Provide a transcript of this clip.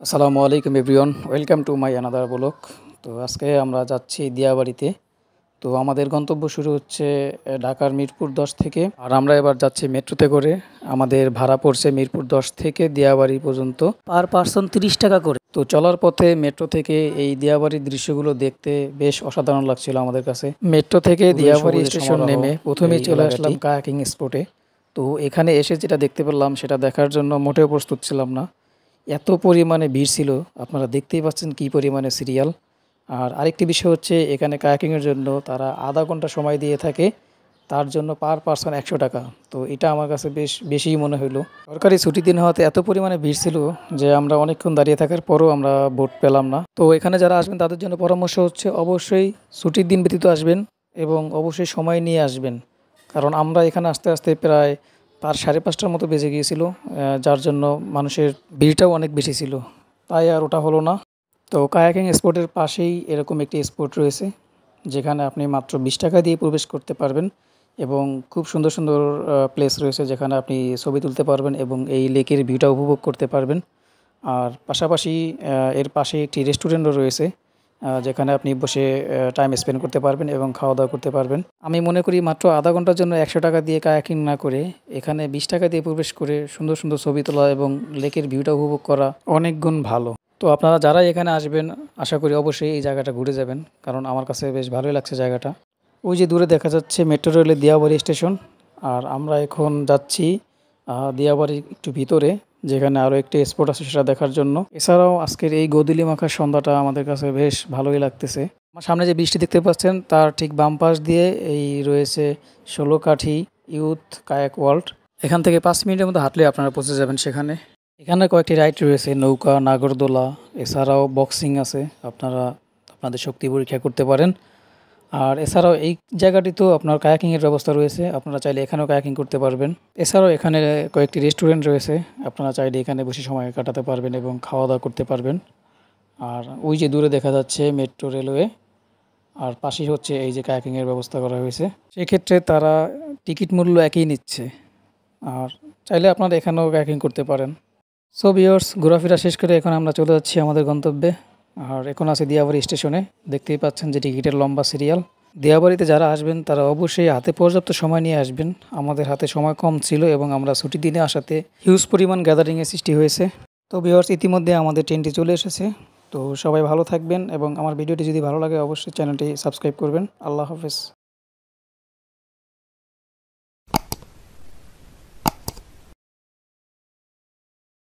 আসসালামু আলাইকুম everyone, welcome to my another blog. তো আজকে আমরা যাচ্ছি দিয়াবাড়িতে। তো আমাদের গন্তব্য শুরু হচ্ছে ঢাকার মিরপুর ১০ থেকে। আর আমরা এবার যাচ্ছি মেট্রোতে করে। আমাদের ভাড়া পড়ছে মিরপুর ১০ থেকে দিয়াবাড়ি পর্যন্ত পার পার্সন ৩০ টাকা করে। তো চলার পথে মেট্রো থেকে এই দিয়াবাড়ির দৃশ্যগুলো দেখতে বেশ অসাধারণ লাগছিল আমাদের কাছে। মেট্রো থেকে দিয়াবাড়ি স্টেশন নেমে প্রথমেই চলে আসলাম কায়াকিং স্পটে। তো এখানে এসে যেটা দেখতে পেলাম সেটা দেখার জন্য মোটেও প্রস্তুত ছিলাম না। এত পরিমাণে ভিড় ছিল, আপনারা দেখতেই পাচ্ছেন কী পরিমাণে সিরিয়াল। আর আরেকটি বিষয় হচ্ছে, এখানে কায়াকিংয়ের জন্য তারা আধা ঘন্টা সময় দিয়ে থাকে, তার জন্য পার পার্সন ১০০ টাকা। তো এটা আমার কাছে বেশ বেশিই মনে হলো। সরকারি ছুটির দিন হওয়াতে এত পরিমাণে ভিড় ছিল যে আমরা অনেকক্ষণ দাঁড়িয়ে থাকার পরও আমরা বোট পেলাম না। তো এখানে যারা আসবেন তাদের জন্য পরামর্শ হচ্ছে অবশ্যই ছুটির দিন ব্যতীত আসবেন এবং অবশ্যই সময় নিয়ে আসবেন। কারণ আমরা এখানে আসতে আসতে প্রায় ৫:৩০টার মতো বেজে গিয়েছিল, যার জন্য মানুষের ভিড়টাও অনেক বেশি ছিল, তাই আর ওটা হলো না। তো কায়াকিং স্পটের পাশেই এরকম একটি স্পট রয়েছে, যেখানে আপনি মাত্র ২০ টাকা দিয়ে প্রবেশ করতে পারবেন এবং খুব সুন্দর সুন্দর প্লেস রয়েছে যেখানে আপনি ছবি তুলতে পারবেন এবং এই লেকের ভিউটা উপভোগ করতে পারবেন। আর পাশাপাশি এর পাশে একটি রেস্টুরেন্টও রয়েছে, যেখানে আপনি বসে টাইম স্পেন্ড করতে পারবেন এবং খাওয়া দাওয়া করতে পারবেন। আমি মনে করি মাত্র আধা ঘন্টার জন্য ১০০ টাকা দিয়ে কায়াকিং না করে এখানে ২০ টাকা দিয়ে প্রবেশ করে সুন্দর সুন্দর ছবি তোলা এবং লেকের ভিউটা উপভোগ করা অনেক গুণ ভালো। তো আপনারা যারাই এখানে আসবেন আশা করি অবশ্যই এই জায়গাটা ঘুরে যাবেন, কারণ আমার কাছে বেশ ভালোই লাগছে জায়গাটা। ওই যে দূরে দেখা যাচ্ছে মেট্রো রেলের দিয়াবাড়ি স্টেশন। আর আমরা এখন যাচ্ছি দিয়াবাড়ির একটু ভিতরে, যেখানে আরও একটি স্পট আছে সেটা দেখার জন্য। এছাড়াও আজকের এই গোধূলি মাখার সন্ধ্যাটা আমাদের কাছে বেশ ভালোই লাগতেছে। আমার সামনে যে বৃষ্টি দেখতে পাচ্ছেন তার ঠিক বাম পাশ দিয়ে এই রয়েছে ষোলকাঠি ইউথ কায়াক ওয়ার্ল্ড। এখান থেকে ৫ মিনিটের মধ্যে হাঁটলে আপনারা পৌঁছে যাবেন সেখানে। এখানে কয়েকটি রাইড রয়েছে, নৌকা, নাগরদোলা, এছাড়াও বক্সিং আছে, আপনারা আপনাদের শক্তি পরীক্ষা করতে পারেন। আর এছাড়াও এই জায়গাটিতেও আপনার কায়াকিংয়ের ব্যবস্থা রয়েছে, আপনারা চাইলে এখানেও কায়াকিং করতে পারবেন। এছাড়াও এখানে কয়েকটি রেস্টুরেন্ট রয়েছে, আপনারা চাইলে এখানে বসে সময় কাটাতে পারবেন এবং খাওয়া দাওয়া করতে পারবেন। আর ওই যে দূরে দেখা যাচ্ছে মেট্রো রেলওয়ে, আর পাশেই হচ্ছে এই যে কায়াকিংয়ের ব্যবস্থা করা হয়েছে। সেক্ষেত্রে তারা টিকিট মূল্য একই নিচ্ছে, আর চাইলে আপনারা এখানেও কায়াকিং করতে পারেন। সো ভিউয়ার্স, ঘোরাফেরা শেষ করে এখন আমরা চলে যাচ্ছি আমাদের গন্তব্যে। আর এখন আছে দিয়াবাড়ি স্টেশনে, দেখতেই পাচ্ছেন যে টিকিটের লম্বা সিরিয়াল। দিয়াবাড়িতে যারা আসবেন তারা অবশ্যই হাতে পর্যাপ্ত সময় নিয়ে আসবেন। আমাদের হাতে সময় কম ছিল এবং আমরা ছুটির দিনে আসাতে হিউজ পরিমাণ গ্যাদারিংয়ের সৃষ্টি হয়েছে। তো ভিউয়ার্স, ইতিমধ্যে আমাদের ট্রেনটি চলে এসেছে। তো সবাই ভালো থাকবেন এবং আমার ভিডিওটি যদি ভালো লাগে অবশ্যই চ্যানেলটি সাবস্ক্রাইব করবেন। আল্লাহ হাফেজ।